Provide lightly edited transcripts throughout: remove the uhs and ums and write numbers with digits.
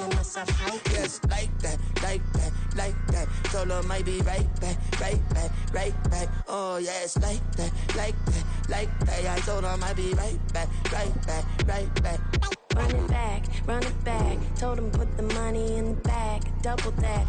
Yes, like that, like that, like that. Told her might be right back, right back, right back. Oh yes, like that, like that, like that. I told her might be right back, right back, right back. Run it back, run it back. Told him put the money in the bag, double that.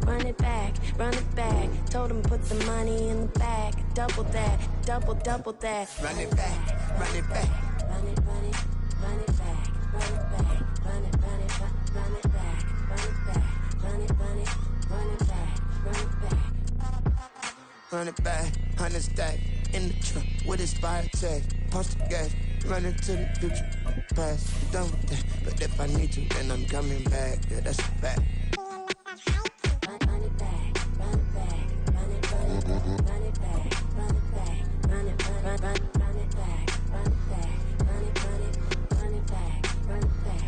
Run it back, run it back. Told him put the money in the bag, double that, double that. Run it back, run it back. Run it, run it, run it back, run it back, run it, run it, run it back, run it back, run it, run it, run it back, run it back. Run it back, 100 stack in the truck with his fire tag. Punch the gas, run into the future, past. Done with that, but if I need to, then I'm coming back. Yeah, that's a fact. Run it back, run it back, run it, run it, run it back, run it back, run it, run it back, run it back, run it, run it, run it back, run it back.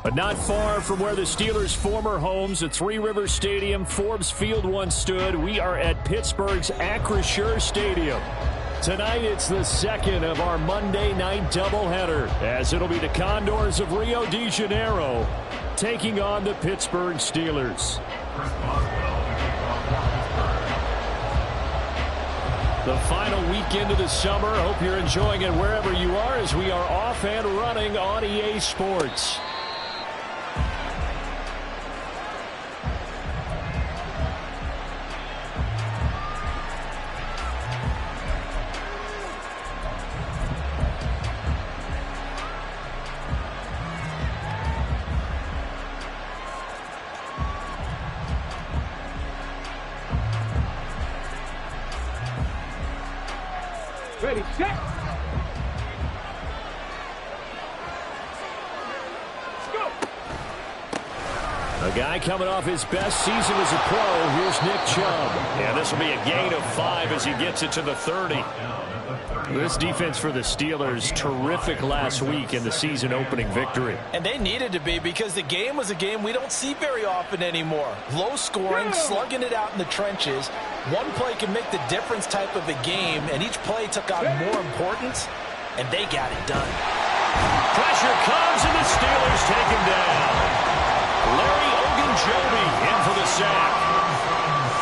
But not far from where the Steelers' former homes at Three Rivers Stadium, Forbes Field once stood, we are at Pittsburgh's Acrisure Stadium. Tonight, it's the second of our Monday night doubleheader, as it'll be the Condors of Rio de Janeiro taking on the Pittsburgh Steelers. The final weekend of the summer. Hope you're enjoying it wherever you are, as we are off and running on EA Sports. Ready, set. Let's go. A guy coming off his best season as a pro. Here's Nick Chubb. Yeah, this will be a gain of 5 as he gets it to the 30. This defense for the Steelers, terrific last week in the season opening victory. And they needed to be, because the game was a game we don't see very often anymore. Low scoring, slugging it out in the trenches. One play can make the difference type of a game, and each play took on more importance, and they got it done. Pressure comes, and the Steelers take him down. Larry Ogunjobi in for the sack.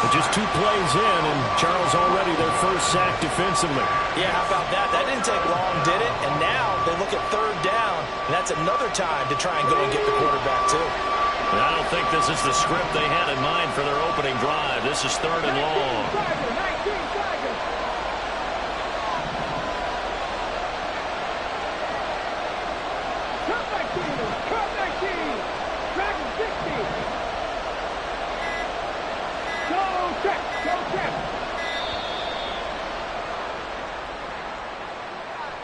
But just 2 plays in, and Charles already their first sack defensively. Yeah, how about that? That didn't take long, did it? And now they look at third down, and that's another time to try and go and get the quarterback, too. And I don't think this is the script they had in mind for their opening drive. This is 3rd and long.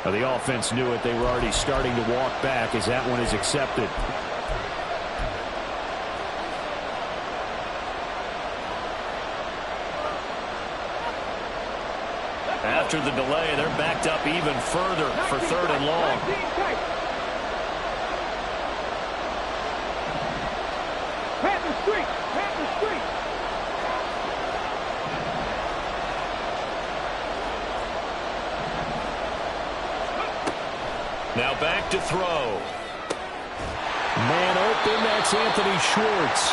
Well, the offense knew it. They were already starting to walk back as that one is accepted. After the delay, they're backed up even further for 3rd and long. Now back to throw. Man open, that's Anthony Schwartz.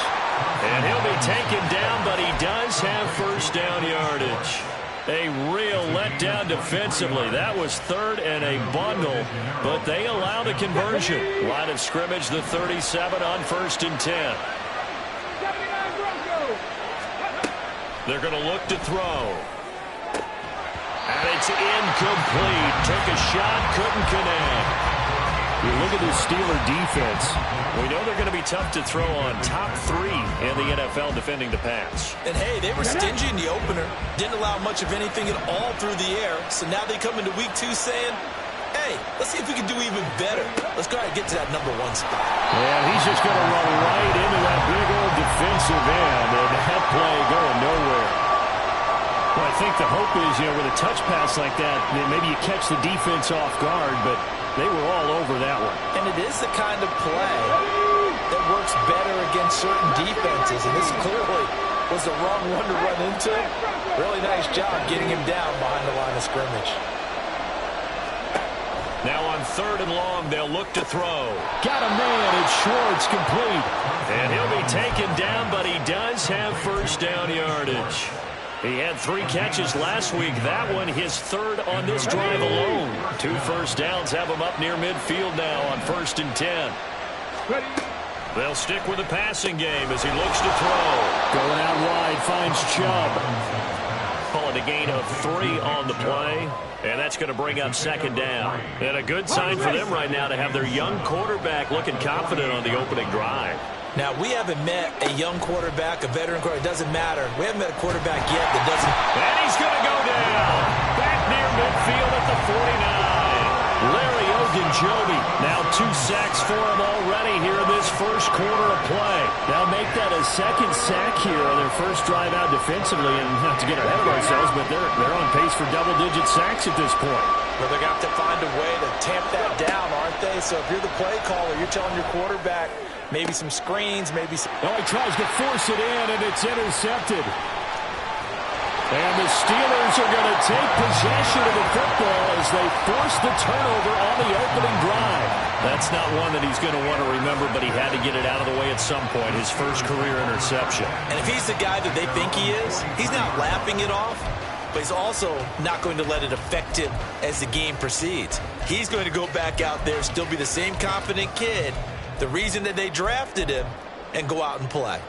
And he'll be taken down, but he does have first down yardage. A real letdown defensively. That was 3rd and a bundle, but they allowed a conversion. Line of scrimmage, the 37 on 1st and 10. They're going to look to throw. And it's incomplete. Took a shot, couldn't connect. You look at this Steeler defense. We know they're going to be tough to throw on. Top 3 in the NFL defending the pass. And hey, they were stingy in the opener. Didn't allow much of anything at all through the air. So now they come into week 2 saying, hey, let's see if we can do even better. Let's go ahead and get to that number 1 spot. Yeah, he's just going to run right into that big old defensive end. And that play going nowhere. Well, I think the hope is, with a touch pass like that, maybe you catch the defense off guard, but they were all over that one. And it is the kind of play that works better against certain defenses, and this clearly was the wrong one to run into. Really nice job getting him down behind the line of scrimmage. Now on 3rd and long, they'll look to throw. Got a man. It's Schwartz, complete. And he'll be taken down, but he does have first down yardage. He had 3 catches last week. That one his 3rd on this drive alone. 2 first downs have him up near midfield now on 1st and 10. They'll stick with the passing game as he looks to throw. Going out wide, finds Chubb. Calling a gain of 3 on the play. And that's going to bring up 2nd down. And a good sign for them right now to have their young quarterback looking confident on the opening drive. Now, we haven't met a young quarterback, a veteran quarterback. It doesn't matter. We haven't met a quarterback yet that doesn't. And he's going to go down. Back near midfield at the 49. Larry Ogunjobi. Now 2 sacks for him already here in this first quarter of play. Now make that a 2nd sack here on their first drive out defensively. And not to get ahead of ourselves, but they're on pace for double-digit sacks at this point. Well, they're going to have to find a way to tamp that down, aren't they? So if you're the play caller, you're telling your quarterback, maybe some screens, maybe some... Oh, he tries to force it in, and it's intercepted. And the Steelers are going to take possession of the football as they force the turnover on the opening drive. That's not one that he's going to want to remember, but he had to get it out of the way at some point, his first career interception. And if he's the guy that they think he is, he's not laughing it off, but he's also not going to let it affect him as the game proceeds. He's going to go back out there, still be the same confident kid, the reason that they drafted him, and go out and play.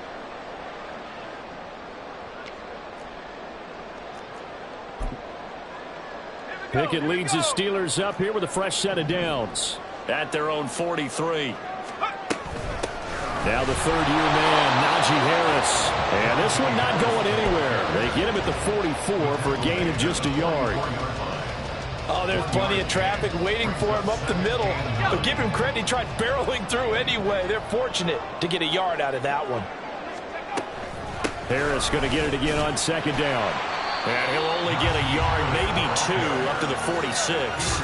Pickett leads the Steelers up here with a fresh set of downs At their own 43. Now the 3rd-year man, Najee Harris. And this one not going anywhere. They get him at the 44 for a gain of just a yard. Oh, there's plenty of traffic waiting for him up the middle. But give him credit, he tried barreling through anyway. They're fortunate to get a yard out of that one. Harris going to get it again on 2nd down. And he'll only get a yard, maybe 2, up to the 46.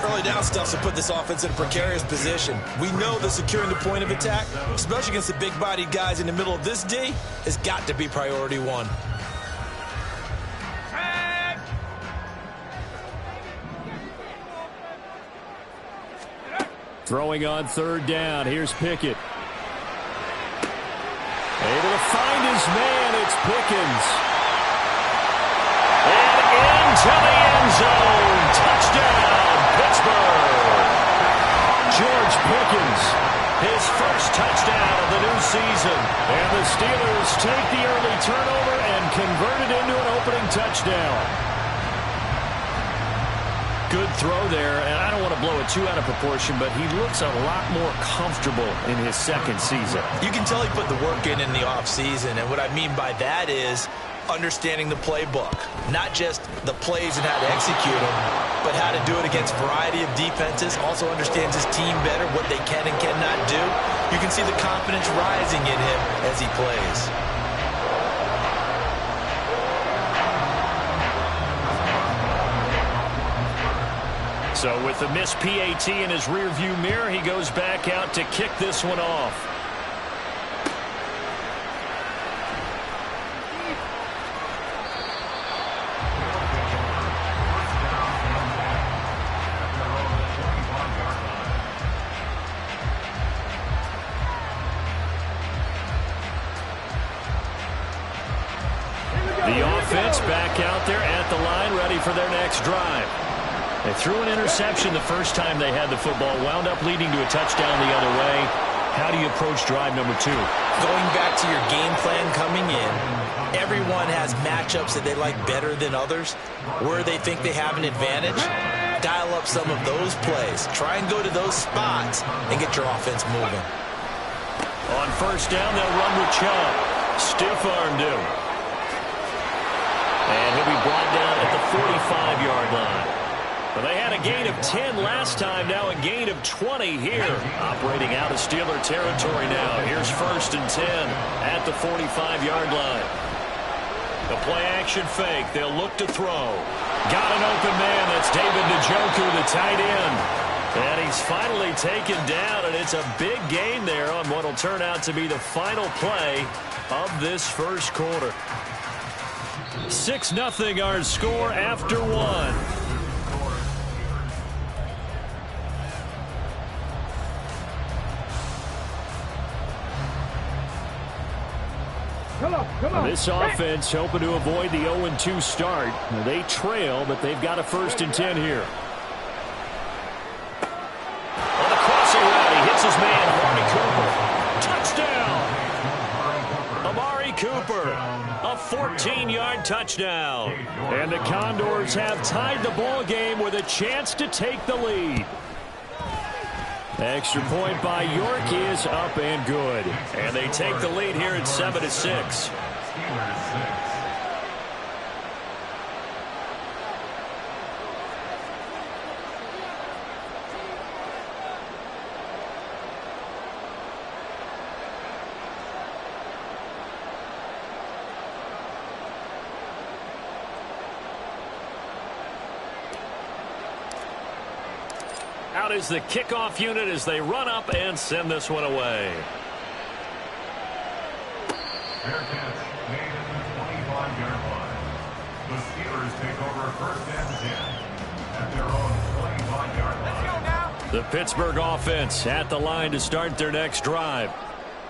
Early down stuff to put this offense in a precarious position. We know that securing the point of attack, especially against the big-bodied guys in the middle of this D, has got to be priority 1. Throwing on 3rd down. Here's Pickett. Able to find his man. It's Pickens. And into the end zone. Touchdown, Pittsburgh. George Pickens. His first touchdown of the new season. And the Steelers take the early turnover and convert it into an opening touchdown. Good throw there, and I don't want to blow it too out of proportion, but he looks a lot more comfortable in his 2nd season. You can tell he put the work in the offseason, and what I mean by that is understanding the playbook. Not just the plays and how to execute them, but how to do it against a variety of defenses. Also understands his team better, what they can and cannot do. You can see the confidence rising in him as he plays. So with the missed PAT in his rearview mirror, he goes back out to kick this one off. The offense back out there at the line, ready for their next drive. They threw an interception the first time they had the football, wound up leading to a touchdown the other way. How do you approach drive number 2? Going back to your game plan coming in, everyone has matchups that they like better than others, where they think they have an advantage. Dial up some of those plays. Try and go to those spots and get your offense moving. On 1st down, they'll run with Chubb. Stiff-armed him. And he'll be brought down at the 45-yard line. Well, they had a gain of 10 last time, now a gain of 20 here. Operating out of Steeler territory now. Here's 1st and 10 at the 45-yard line. The play-action fake. They'll look to throw. Got an open man. That's David Njoku, the tight end. And he's finally taken down, and it's a big gain there on what will turn out to be the final play of this first quarter. 6-0 our score after 1. This offense hoping to avoid the 0-2 start. They trail, but they've got a 1st and 10 here. On the crossing route, he hits his man, Amari Cooper. Touchdown! Amari Cooper, a 14-yard touchdown. And the Condors have tied the ball game with a chance to take the lead. Extra point by York is up and good. And they take the lead here at 7-6. Out is the kickoff unit as they run up and send this one away. Fair catch made at the 25-yard line. The Steelers take over 1st and 10 at their own 25-yard line. The Pittsburgh offense at the line to start their next drive.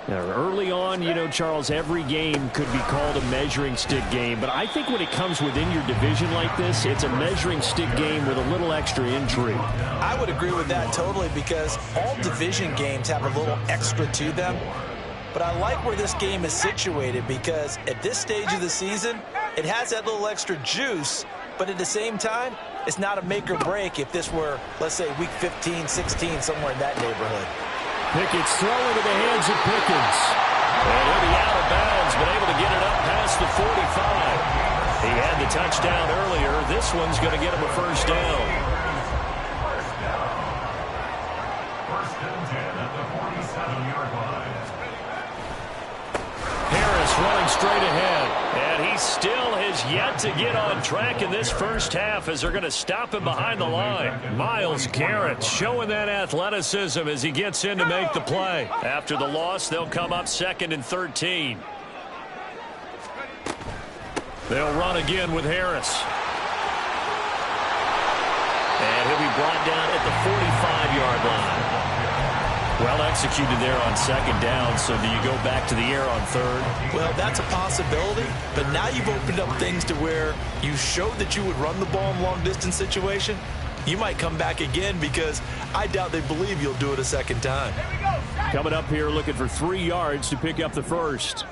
Now, early on, you know, Charles, every game could be called a measuring stick game. But I think when it comes within your division like this, it's a measuring stick game with a little extra intrigue. I would agree with that totally because all division games have a little extra to them. But I like where this game is situated because at this stage of the season, it has that little extra juice. But at the same time, it's not a make or break if this were, let's say, week 15, 16, somewhere in that neighborhood. Pickett's throw into the hands of Pickens. And he'll be out of bounds, but able to get it up past the 45. He had the touchdown earlier. This one's going to get him a 1st down. 1st and 10 at the 47-yard line. Harris running straight ahead. And he still has yet to get on track in this first half as they're going to stop him behind the line. Myles Garrett showing that athleticism as he gets in to make the play. After the loss, they'll come up 2nd and 13. They'll run again with Harris. And he'll be brought down at the 45-yard line. Well executed there on 2nd down, so do you go back to the air on 3rd? Well, that's a possibility, but now you've opened up things to where you showed that you would run the ball in long-distance situation. You might come back again because I doubt they believe you'll do it a 2nd time. Coming up here looking for 3 yards to pick up the 1st.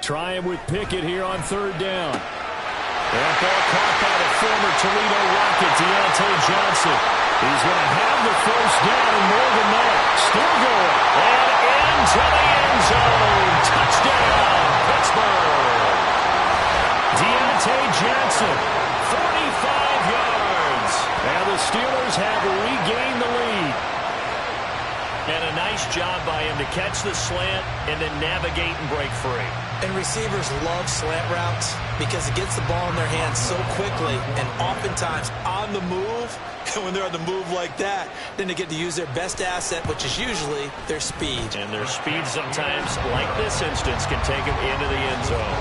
Trying with Pickett here on 3rd down. That ball caught by the former Toledo Rocket, Deontay Johnson. He's going to have the 1st down and more than that. Still going. And into the end zone. Touchdown, Pittsburgh. Deontay Johnson, 45 yards. And the Steelers have regained the lead. And a nice job by him to catch the slant and then navigate and break free. And receivers love slant routes because it gets the ball in their hands so quickly and oftentimes on the move. And when they're on the move like that, then they get to use their best asset, which is usually their speed. And their speed sometimes, like this instance, can take them into the end zone.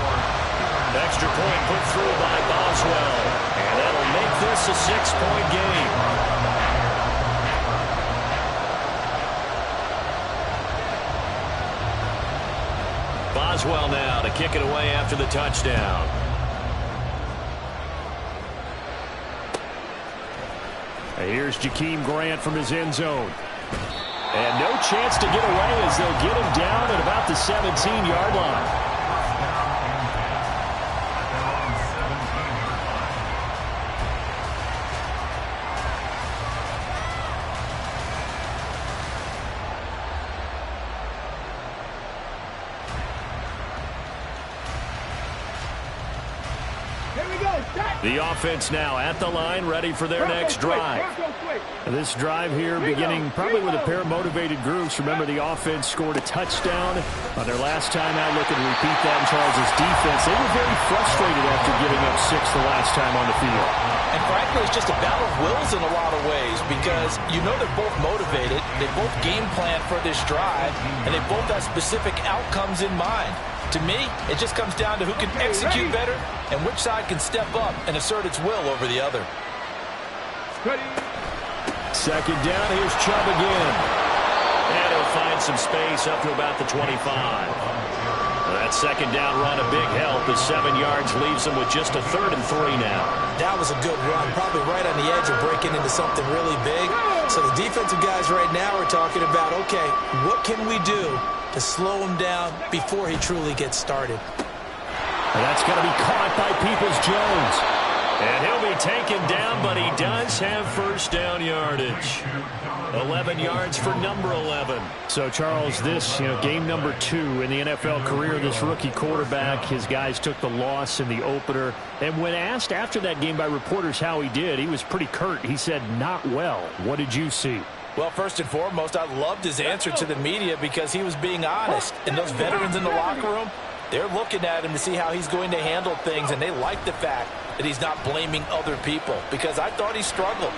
Extra point put through by Boswell. And that'll make this a 6-point game. Boswell now to kick it away after the touchdown. And here's Jakeem Grant from his end zone. And no chance to get away as they'll get him down at about the 17-yard line. The offense now at the line, ready for their next drive. This drive here beginning probably with a pair of motivated groups. Remember, the offense scored a touchdown on their last time out. Looking to repeat that in Charles' defense. They were very frustrated after giving up 6 the last time on the field. And frankly, it's just a battle of wills in a lot of ways because you know they're both motivated. They both game plan for this drive, and they both have specific outcomes in mind. To me, it just comes down to who can execute better and which side can step up and assert its will over the other. 2nd down, here's Chubb again. find some space up to about the 25. That second down run, a big help. The 7 yards leaves them with just a 3rd and 3 now. That was a good run, probably right on the edge of breaking into something really big. So the defensive guys right now are talking about, okay, what can we do to slow him down before he truly gets started? And that's going to be caught by Peoples-Jones. And he'll be taken down, but he does have first down yardage. 11 yards for number 11. So, Charles, this, game number 2 in the NFL career, this rookie quarterback, his guys took the loss in the opener. And when asked after that game by reporters how he did, he was pretty curt. He said, not well. What did you see? Well, first and foremost, I loved his answer to the media because he was being honest. And those veterans in the locker room, they're looking at him to see how he's going to handle things, and they like the fact that he's not blaming other people because I thought he struggled.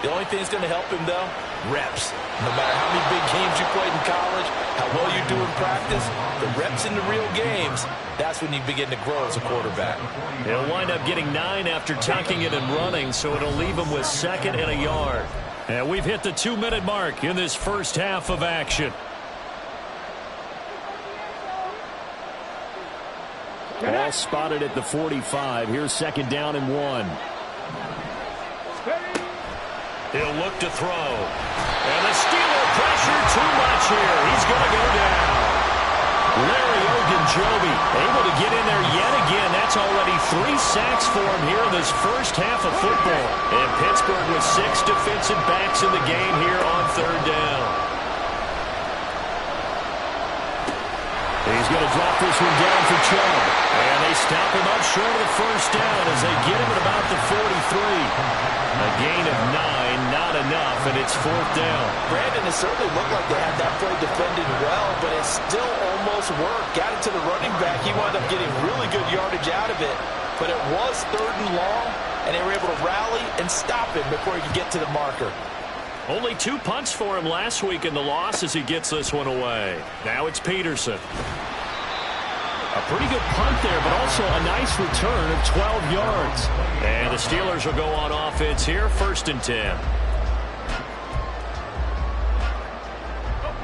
The only thing that's going to help him, though, reps. No matter how many big games you played in college, how well you do in practice, the reps in the real games, that's when you begin to grow as a quarterback. He'll wind up getting 9 after tucking it and running, so it'll leave him with 2nd and a yard. And we've hit the 2-minute mark in this first half of action. Ball spotted at the 45. Here's 2nd down and 1. He'll look to throw. And the Steeler pressure too much here. He's going to go down. Larry Ogunjobi able to get in there yet again. That's already 3 sacks for him here in this first half of football. And Pittsburgh with 6 defensive backs in the game here on 3rd down. He's going to drop this one down for Chubb. And they stop him up short of the first down as they get him at about the 43. A gain of 9, not enough, and it's 4th down. Brandon, it certainly looked like they had that play defended well, but it still almost worked. Got it to the running back. He wound up getting really good yardage out of it, but it was 3rd and long, and they were able to rally and stop him before he could get to the marker. Only 2 punts for him last week in the loss as he gets this one away. Now it's Peterson. A pretty good punt there, but also a nice return of 12 yards. And the Steelers will go on offense here, 1st and 10.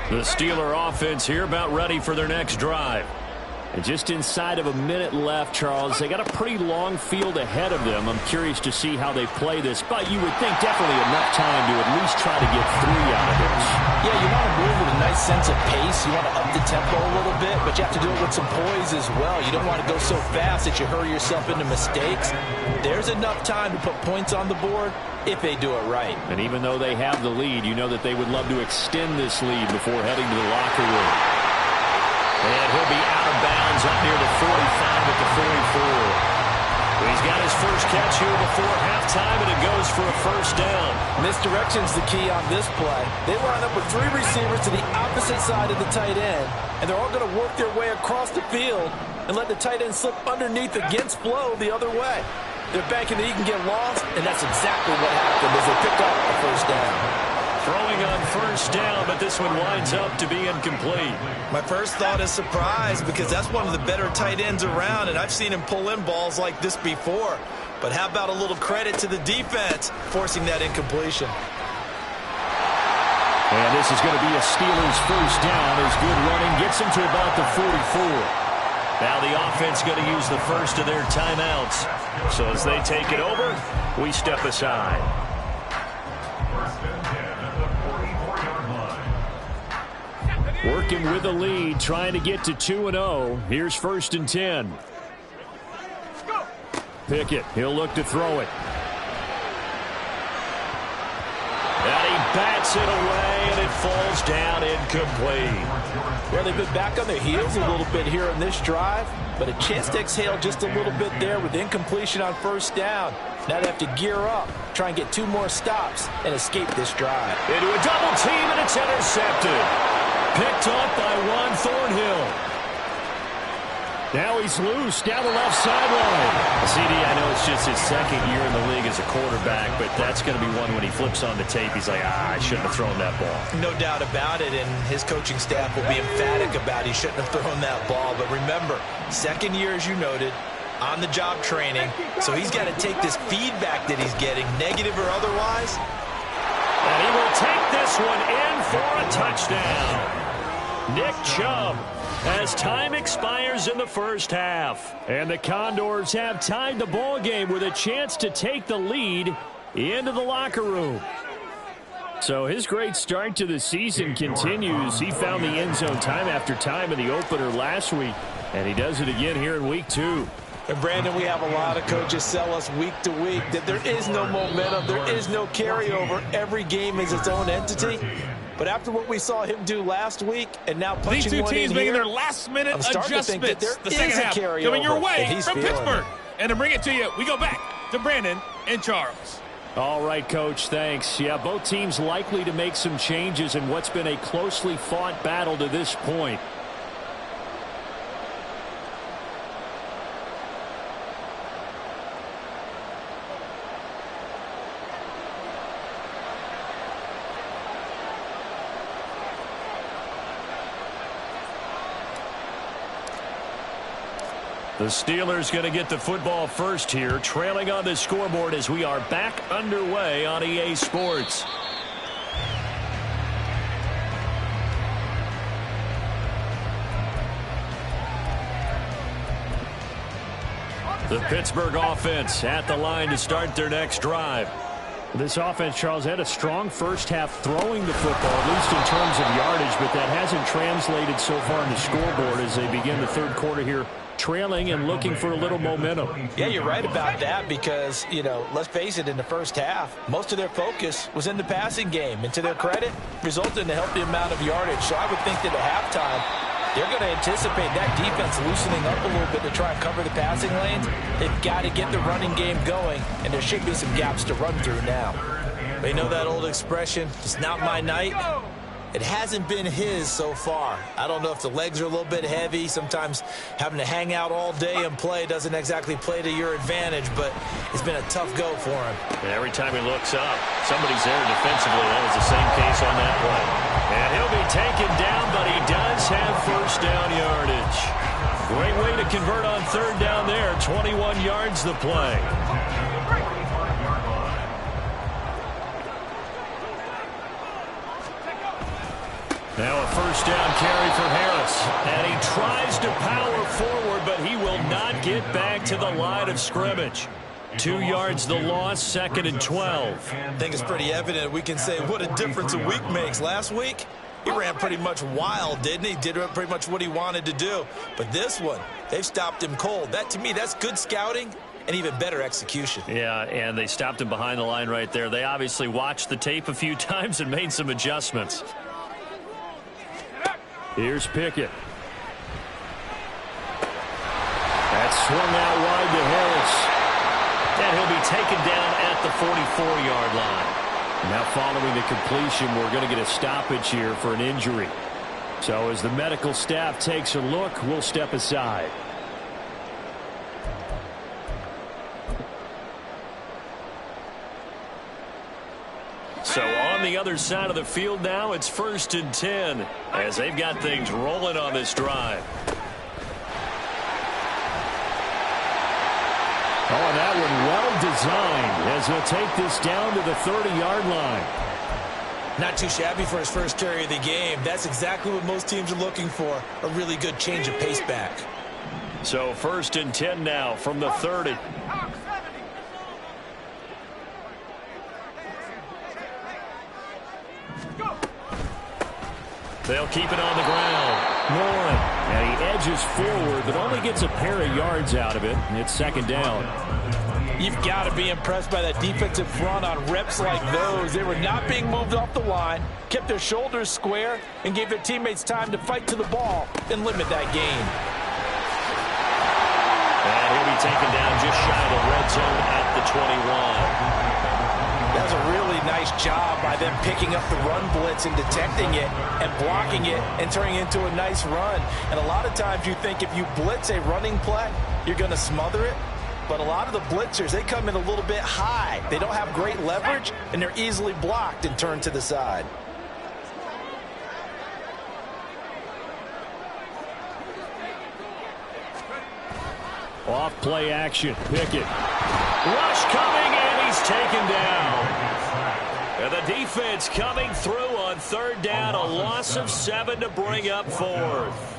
The Steeler offense here about ready for their next drive. And just inside of a minute left, Charles, they got a pretty long field ahead of them. I'm curious to see how they play this, but you would think definitely enough time to at least try to get 3 out of this. Yeah, you want to move with a nice sense of pace. You want to up the tempo a little bit, but you have to do it with some poise as well. You don't want to go so fast that you hurry yourself into mistakes. There's enough time to put points on the board if they do it right. And even though they have the lead, you know that they would love to extend this lead before heading to the locker room. And he'll be out of bounds up near the 45 at the 44. He's got his first catch here before halftime, and it goes for a first down. Misdirection's the key on this play. They line up with 3 receivers to the opposite side of the tight end, and they're all going to work their way across the field and let the tight end slip underneath against flow the other way. They're banking that he can get lost, and that's exactly what happened as they picked up a first down. Throwing on first down, but this one winds up to be incomplete. My first thought is surprise because that's one of the better tight ends around, and I've seen him pull in balls like this before. But how about a little credit to the defense forcing that incompletion? And this is going to be a Steelers first down as good running gets them to about the 44. Now the offense going to use the first of their timeouts. So as they take it over, we step aside. Working with the lead, trying to get to 2-0. Here's 1st and 10. Pickett, he'll look to throw it. And he bats it away, and it falls down incomplete. Well, they've been back on their heels a little bit here in this drive, but a chance to exhale just a little bit there with incompletion on first down. Now they have to gear up, try and get 2 more stops, and escape this drive. Into a double team, and it's intercepted. Picked off by Juan Thornhill. Now he's loose down the left sideline. CD, I know it's just his 2nd year in the league as a quarterback, but that's going to be one when he flips on the tape. He's like, I shouldn't have thrown that ball. No doubt about it, and his coaching staff will be emphatic about he shouldn't have thrown that ball. But remember, 2nd year, as you noted, on-the-job training, so he's got to take this feedback that he's getting, negative or otherwise. And he will take this one in for a touchdown. Nick Chubb, as time expires in the first half. And the Condors have tied the ball game with a chance to take the lead into the locker room. So his great start to the season continues. He found the end zone time after time in the opener last week, and he does it again here in week 2. And Brandon, we have a lot of coaches sell us week to week that there is no momentum, there is no carryover. Every game is its own entity. But after what we saw him do last week, and now punching these two one teams in making here, their last-minute adjustments. The second half coming your way from Pittsburgh. And to bring it to you, we go back to Brandon and Charles. All right, Coach, thanks. Yeah, both teams likely to make some changes in what's been a closely fought battle to this point. The Steelers going to get the football first here, trailing on the scoreboard as we are back underway on EA Sports. The Pittsburgh offense at the line to start their next drive. This offense, Charles, had a strong first half throwing the football, at least in terms of yardage, but that hasn't translated so far in the scoreboard as they begin the third quarter here, trailing and looking for a little momentum. Yeah, you're right about that because, you know, let's face it, in the first half, most of their focus was in the passing game. And to their credit, resulted in a healthy amount of yardage. So I would think that at halftime, they're going to anticipate that defense loosening up a little bit to try and cover the passing lanes. They've got to get the running game going, and there should be some gaps to run through now. They know that old expression, it's not my night. It hasn't been his so far. I don't know if the legs are a little bit heavy. Sometimes having to hang out all day and play doesn't exactly play to your advantage, but it's been a tough go for him. And every time he looks up, somebody's there defensively. That was the same case on that play. And he'll be taken down, but he does have first down yardage. Great way to convert on third down there. 21 yards the play. Now a first down carry for Harris. And he tries to power forward, but he will not get back to the line of scrimmage. 2 yards the loss, 2nd and 12. I think it's pretty evident we can say what a difference a week makes. Last week, he ran pretty much wild, didn't he? Did pretty much what he wanted to do. But this one, they've stopped him cold. That, to me, that's good scouting and even better execution. Yeah, and they stopped him behind the line right there. They obviously watched the tape a few times and made some adjustments. Here's Pickett. That's swung out wide to Harris. And he'll be taken down at the 44-yard line. Now following the completion, we're going to get a stoppage here for an injury. So as the medical staff takes a look, we'll step aside. So on the other side of the field now, it's 1st and 10 as they've got things rolling on this drive. Oh, and that one well designed as he'll take this down to the 30-yard line. Not too shabby for his first carry of the game. That's exactly what most teams are looking for, a really good change of pace back. So 1st and 10 now from the 30. They'll keep it on the ground. Warren, and he edges forward, but only gets a pair of yards out of it, and it's 2nd down. You've got to be impressed by that defensive front on reps like those. They were not being moved off the line, kept their shoulders square, and gave their teammates time to fight to the ball and limit that gain. And he'll be taken down just shy of the red zone at the 21. That was a really nice job by them picking up the run blitz and detecting it and blocking it and turning it into a nice run. And a lot of times you think if you blitz a running play, you're going to smother it. But a lot of the blitzers, they come in a little bit high. They don't have great leverage, and they're easily blocked and turned to the side. Off play action. Pickett. Rush coming, and he's taken down. And And the defense coming through on third down. A loss of 7 to bring up fourth.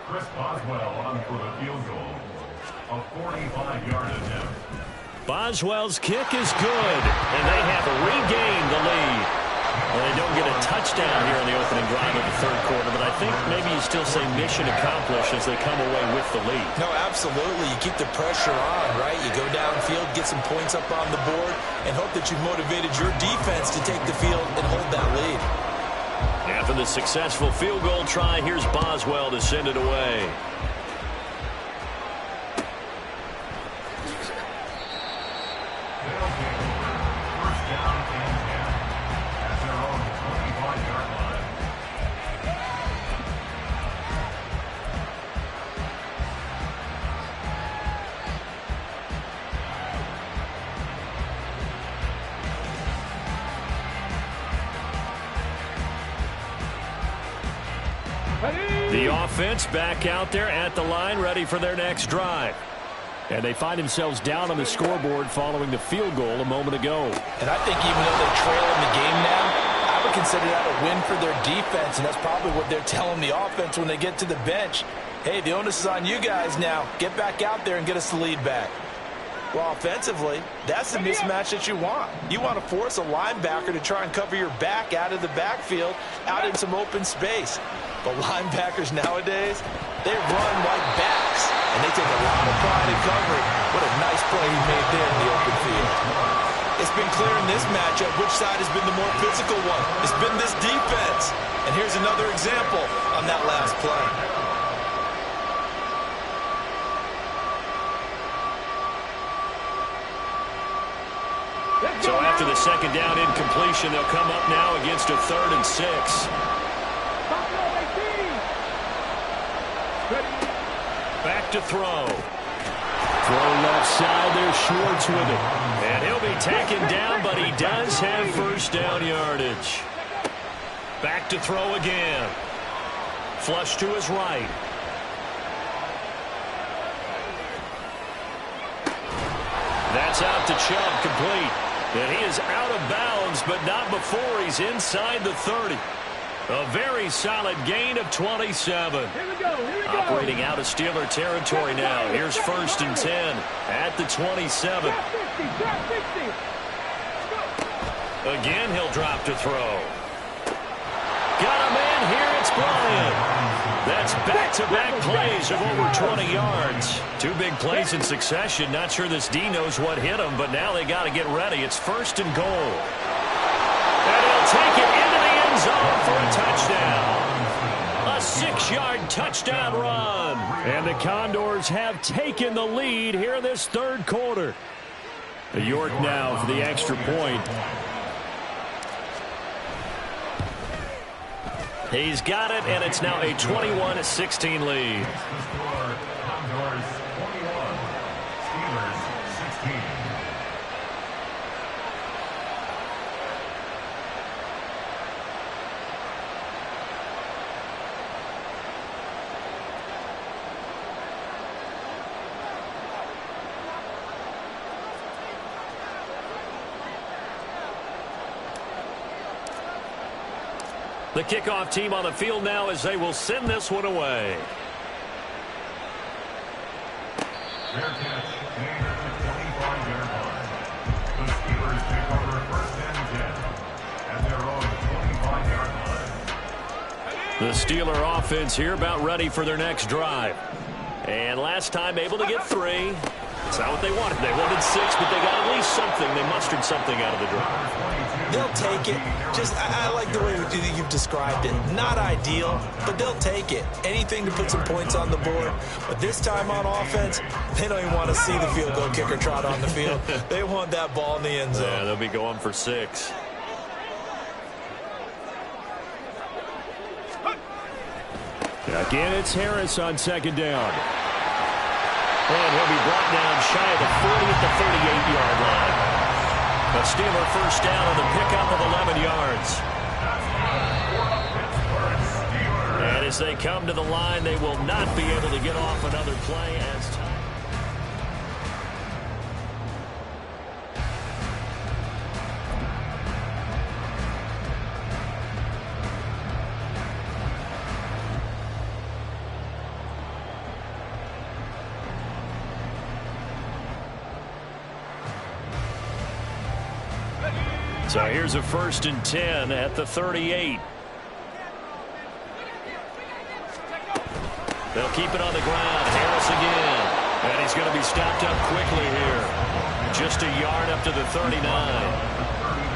Chris Boswell on for the field goal. A 45-yard attempt. Boswell's kick is good, and they have regained the lead. Well, they don't get a touchdown here in the opening drive of the third quarter, but I think maybe you still say mission accomplished as they come away with the lead. No, absolutely. You keep the pressure on, right? You go downfield, get some points up on the board, and hope that you've motivated your defense to take the field and hold that lead. After the successful field goal try, here's Boswell to send it away. The offense back out there at the line, ready for their next drive. And they find themselves down on the scoreboard following the field goal a moment ago. And I think even though they're trailing the game now, I would consider that a win for their defense, and that's probably what they're telling the offense when they get to the bench. Hey, the onus is on you guys now. Get back out there and get us the lead back. Well, offensively, that's the mismatch that you want. You want to force a linebacker to try and cover your back out of the backfield, out in some open space. But linebackers nowadays, they run like backs, and they take a lot of pride in covering. What a nice play he made there in the open field. It's been clear in this matchup which side has been the more physical one. It's been this defense. And here's another example on that last play. So after the second down incompletion, they'll come up now against a 3rd and 6. Back to throw. Throw left side. There's Schwartz with it. And he'll be taken down, but he does have first down yardage. Back to throw again. Flush to his right. That's out to Chubb, complete. And he is out of bounds, but not before he's inside the 30. A very solid gain of 27. Operating out of Steeler territory now. Here's 1st and 10 at the 27. Again, he'll drop to throw. Got a man here. It's Bryant. That's back-to-back plays of over 20 yards. 2 big plays in succession. Not sure this D knows what hit him, but now they got to get ready. It's 1st and goal. And he'll take it into the end zone for a touchdown. A 6-yard touchdown run. And the Condors have taken the lead here in this 3rd quarter. York now for the extra point. He's got it, and it's now a 21-16 lead. Condors 21, Steelers 16. The kickoff team on the field now as they will send this one away. Fair catch, gain at the 25-yard line. The Steelers take over 1st and 10 at their own 25-yard line. The Steeler offense here about ready for their next drive. And last time able to get 3. It's not what they wanted. They wanted 6, but they got at least something. They mustered something out of the drive. They'll take it. I like the way you've described it. Not ideal, but they'll take it. Anything to put some points on the board. But this time on offense, they don't even want to see the field goal kicker trot on the field. They want that ball in the end zone. Yeah, they'll be going for 6. Again, it's Harris on 2nd down. And he'll be brought down shy of the 40 at the 38-yard line. A Steeler first down on the pickup of 11 yards. And as they come to the line, they will not be able to get off another play as time. So here's a 1st and 10 at the 38. They'll keep it on the ground. Harris again. And he's going to be stopped up quickly here. Just a yard up to the 39.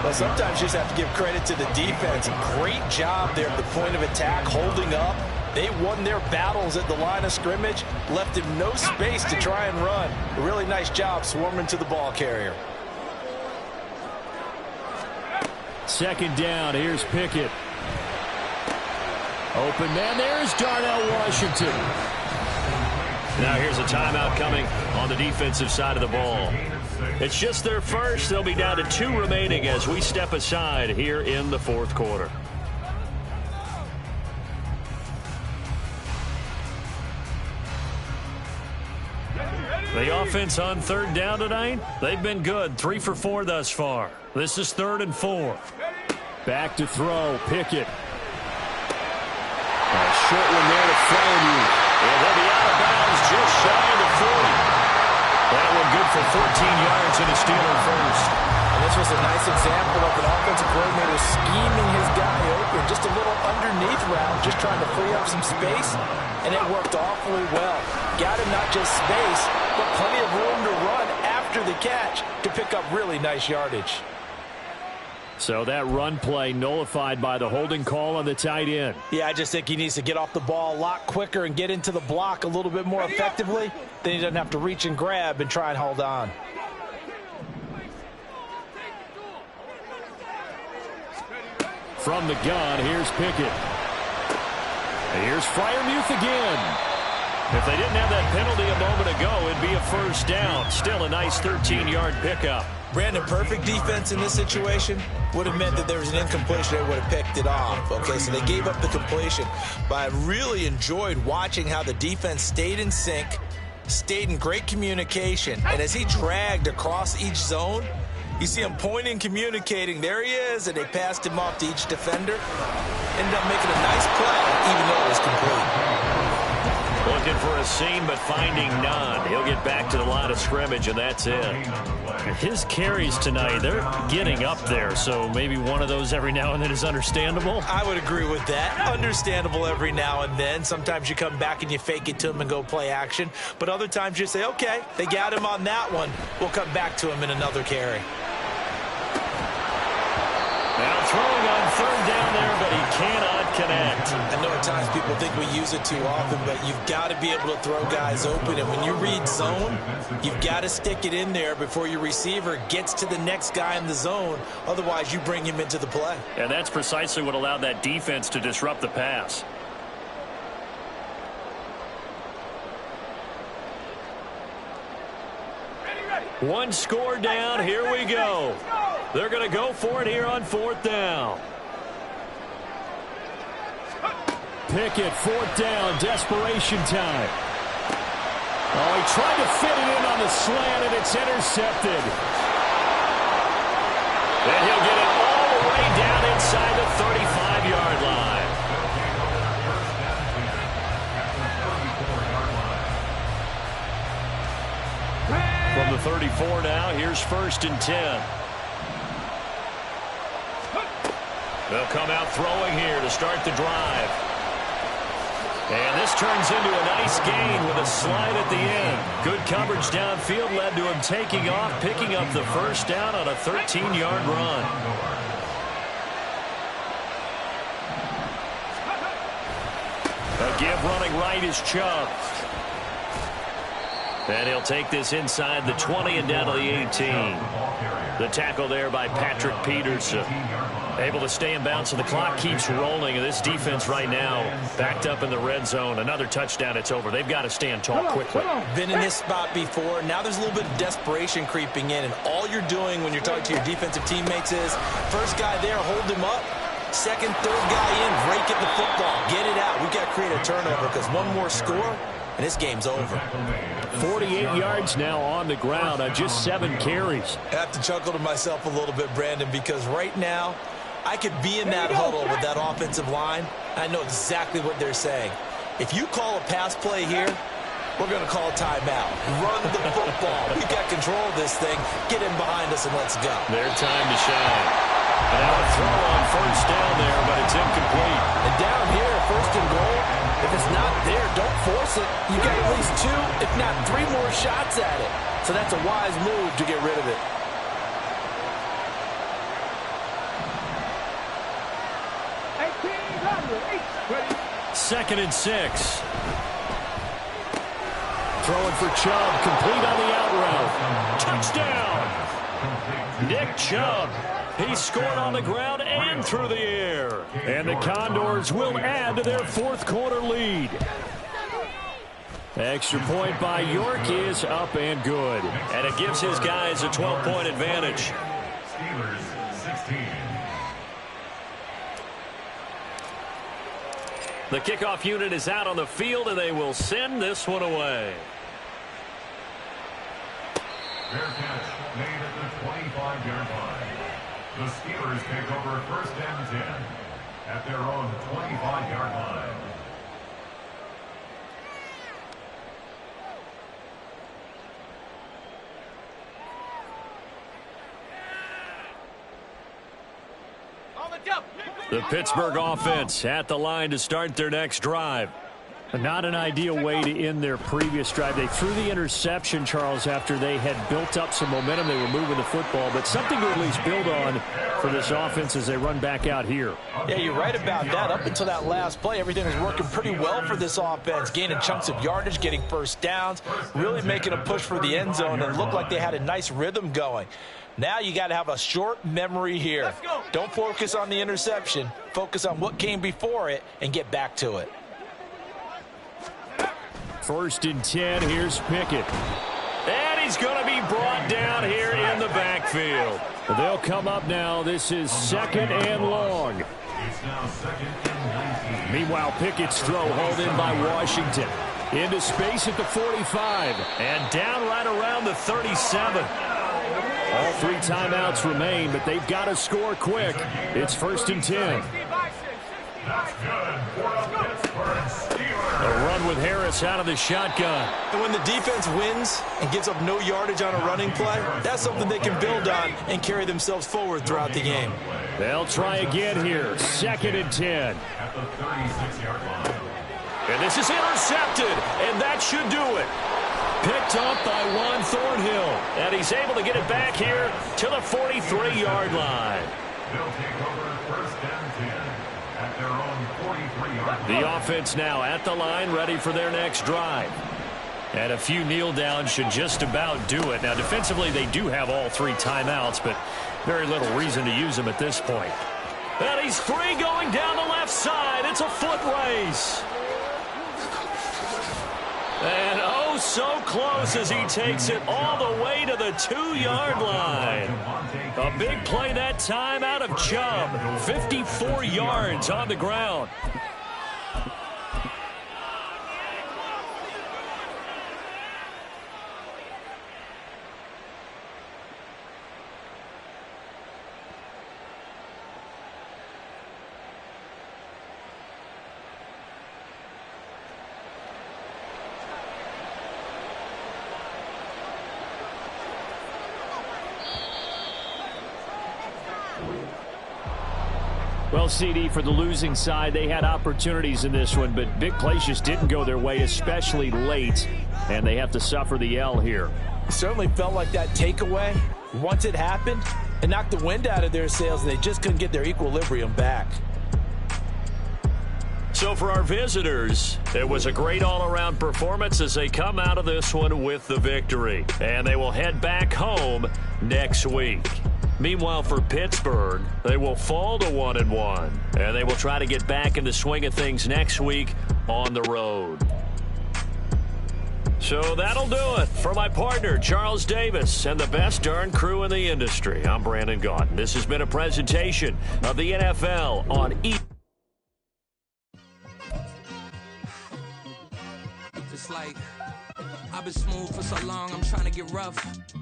Well, sometimes you just have to give credit to the defense. Great job there at the point of attack, holding up. They won their battles at the line of scrimmage, left him no space to try and run. A really nice job swarming to the ball carrier. 2nd down. Here's Pickett. Open man. There's Darnell Washington. Now here's a timeout coming on the defensive side of the ball. It's just their first. They'll be down to 2 remaining as we step aside here in the 4th quarter. The offense on 3rd down tonight, they've been good. 3 for 4 thus far. This is 3rd and 4. Back to throw. Pickett. A short one there to Freiermuth. And they'll be out of bounds just shy of the 40. That one good for 14 yards and a Steeler first. And this was a nice example of an offensive coordinator scheming his guy open. Just a little underneath route, just trying to free up some space. And it worked awfully well. Got him not just space, but plenty of room to run after the catch to pick up really nice yardage. So that run play nullified by the holding call on the tight end. Yeah, I just think he needs to get off the ball a lot quicker and get into the block a little bit more effectively. Then he doesn't have to reach and grab and try and hold on. From the gun, here's Pickett. And here's Freiermuth again. If they didn't have that penalty a moment ago, it'd be a 1st down. Still a nice 13-yard pickup. Brandon, perfect defense in this situation would have meant that there was an incompletion. They would have picked it off. Okay, so they gave up the completion. But I really enjoyed watching how the defense stayed in sync, stayed in great communication. And as he dragged across each zone, you see him pointing, communicating. There he is, and they passed him off to each defender. Ended up making a nice play, even though it was complete. Looking for a seam, but finding none. He'll get back to the line of scrimmage, and that's it. His carries tonight, they're getting up there, so maybe one of those every now and then is understandable. I would agree with that. Understandable every now and then. Sometimes you come back and you fake it to him and go play action. But other times you say, okay, they got him on that one. We'll come back to him in another carry. Now throwing on 3rd down there, but he cannot connect. I know at times people think we use it too often, but you've got to be able to throw guys open. And when you read zone, you've got to stick it in there before your receiver gets to the next guy in the zone. Otherwise, you bring him into the play. And that's precisely what allowed that defense to disrupt the pass. One score down. Here we go. They're going to go for it here on 4th down. Pickett, 4th down, desperation time. Oh, he tried to fit it in on the slant, and it's intercepted. And he'll get it all the way down inside the 35-yard line. From the 34 now, here's 1st and 10. They'll come out throwing here to start the drive. And this turns into a nice gain with a slide at the end. Good coverage downfield led to him taking off, picking up the 1st down on a 13-yard run. A give running right is Chubb. And he'll take this inside the 20 and down to the 18. The tackle there by Patrick Peterson. Able to stay in bounds, so the clock keeps rolling. And this defense right now backed up in the red zone. Another touchdown, it's over. They've got to stand tall quickly. Been in this spot before. Now there's a little bit of desperation creeping in. And all you're doing when you're talking to your defensive teammates is, first guy there, hold him up. Second, third guy in, rake at the football. Get it out. We've got to create a turnover because one more score, and this game's over. 48 yards now on the ground on just 7 carries. I have to chuckle to myself a little bit, Brandon, because right now I could be in that huddle with that offensive line. I know exactly what they're saying. If you call a pass play here, we're going to call a timeout. Run the football. We've got control of this thing. Get in behind us and let's go. Their time to shine. And now a throw on first down there, but it's incomplete. And down here, first and goal, if it's not there, don't force it. You got at least 2, if not 3 more shots at it. So that's a wise move to get rid of it. Second and 6. Throwing for Chubb, complete on the out route. Touchdown! Nick Chubb. He scored on the ground and through the air. And the Condors will add to their fourth quarter lead. Extra point by York is up and good. And it gives his guys a 12-point advantage. Steelers 16. The kickoff unit is out on the field, and they will send this one away. Fair catch made at the 25-yard line. The Steelers take over first and 10 at their own 25-yard line. The Pittsburgh offense at the line to start their next drive. Not an ideal way to end their previous drive. They threw the interception, Charles, after they had built up some momentum. They were moving the football, but something to at least build on for this offense as they run back out here. Yeah, you're right about that. Up until that last play, everything was working pretty well for this offense, gaining chunks of yardage, getting first downs, really making a push for the end zone, and looked like they had a nice rhythm going. Now you got to have a short memory here. Don't focus on the interception. Focus on what came before it and get back to it. First and 10, here's Pickett. And he's going to be brought down here in the backfield. They'll come up now. This is second and long. It's now second and 19. Meanwhile, Pickett's throw hauled in by Washington. Into space at the 45. And down right around the 37. All 3 timeouts remain, but they've got to score quick. It's first and 10. That's good for a Pittsburgh Steelers. A run with Harris out of the shotgun. And when the defense wins and gives up no yardage on a running play, that's something they can build on and carry themselves forward throughout the game. They'll try again here. Second and 10. At the 36-yard line. And this is intercepted, and that should do it. Picked up by Juan Thornhill. And he's able to get it back here to the 43-yard line. They'll take over first and 10 at their own 43-yard line. The offense now at the line, ready for their next drive. And a few kneel downs should just about do it. Now, defensively, they do have all 3 timeouts, but very little reason to use them at this point. And he's free going down the left side. It's a foot race. And oh, so close as he takes it all the way to the 2-yard line. A big play that time out of Chubb. 54 yards on the ground. Well, CD, for the losing side, they had opportunities in this one, but big plays just didn't go their way, especially late, and they have to suffer the L here. It certainly felt like that takeaway, once it happened, it knocked the wind out of their sails, and they just couldn't get their equilibrium back. So for our visitors, it was a great all-around performance as they come out of this one with the victory. And they will head back home next week. Meanwhile, for Pittsburgh, they will fall to 1-1, and they will try to get back in the swing of things next week on the road. So that'll do it for my partner, Charles Davis, and the best darn crew in the industry. I'm Brandon Gaudin. This has been a presentation of the NFL on Just like I've been smooth for so long, I'm trying to get rough.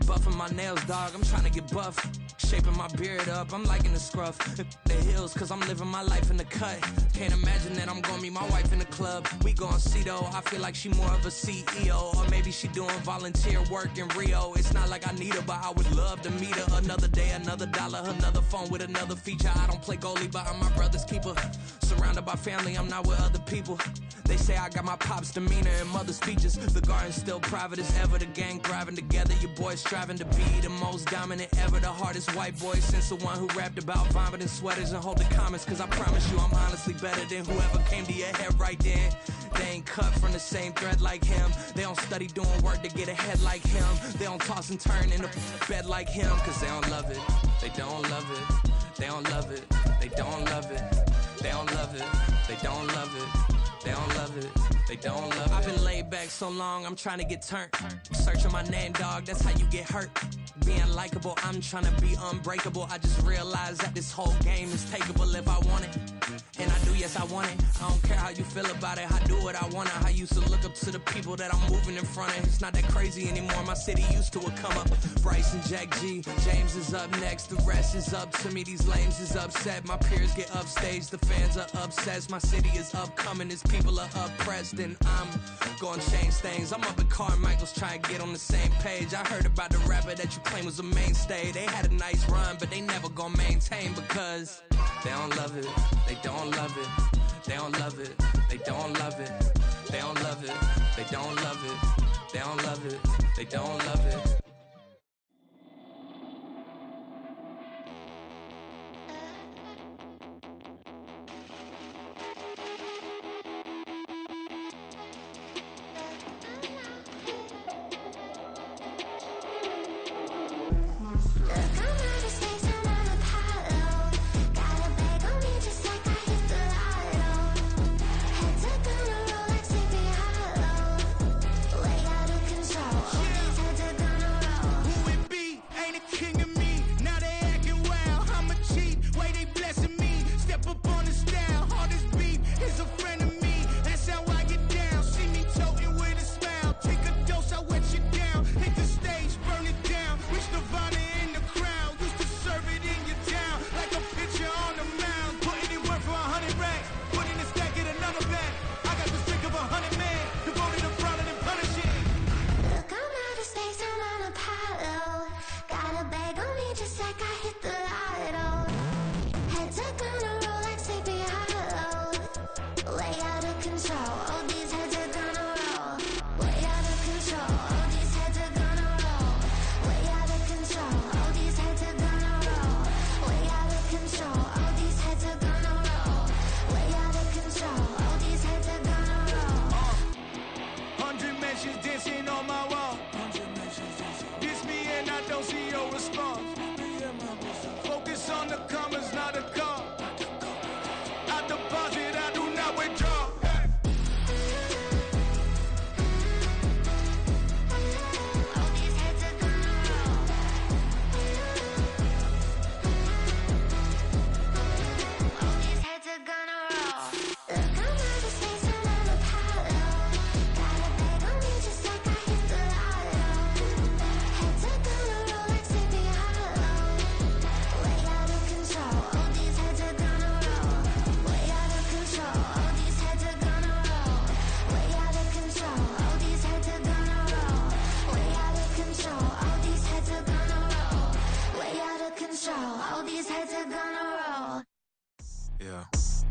Buffing my nails, dog, I'm trying to get buff. Shaping my beard up, I'm liking the scruff. The hills, cause I'm living my life in the cut. Can't imagine that I'm gonna meet my wife in the club. We gon' see though, I feel like she more of a CEO. Or maybe she doing volunteer work in Rio. It's not like I need her, but I would love to meet her. Another day, another dollar, another phone with another feature. I don't play goalie, but I'm my brother's keeper. Surrounded by family, I'm not with other people. They say I got my pop's demeanor and mother's features. The garden's still private as ever, the gang thriving together. Your boys striving to be the most dominant ever. The hardest white boy since the one who rapped about vomiting sweaters and hold the comments. Cause I promise you I'm honestly better than whoever came to your head right then. They ain't cut from the same thread like him. They don't study doing work to get ahead like him. They don't toss and turn in the bed like him. Cause they don't love it, they don't love it. They don't love it, they don't love it. They don't love it, they don't love it. They don't love it, they don't love it. I've been laid back so long, I'm trying to get turned. Searching my name, dog, that's how you get hurt. Being likable, I'm trying to be unbreakable. I just realized that this whole game is takeable if I want it. And I do, yes, I want it. I don't care how you feel about it, I do what I want it. I used to look up to the people that I'm moving in front of. It's not that crazy anymore, my city used to a come up. Bryce and Jack G, James is up next, the rest is up to me. These lames is upset, my peers get upstage, the fans are obsessed. My city is upcoming, its people are oppressed, and I'm gonna change things. I'm up at Carmichael's trying to get on the same page. I heard about the rapper that you claim was a mainstay. They had a nice run, but they never gonna maintain because they don't love it, they don't love it, they don't love it, they don't love it, they don't love it, they don't love it, they don't love it, they don't love it.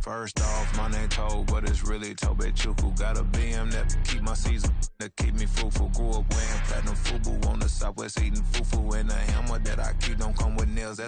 First off, my name Toad, but it's really Tobe Chuku. Got a BM that keep my season, that keep me fruitful. Grew up wearing platinum FUBU on the southwest eating fufu. And a hammer that I keep don't come with nails.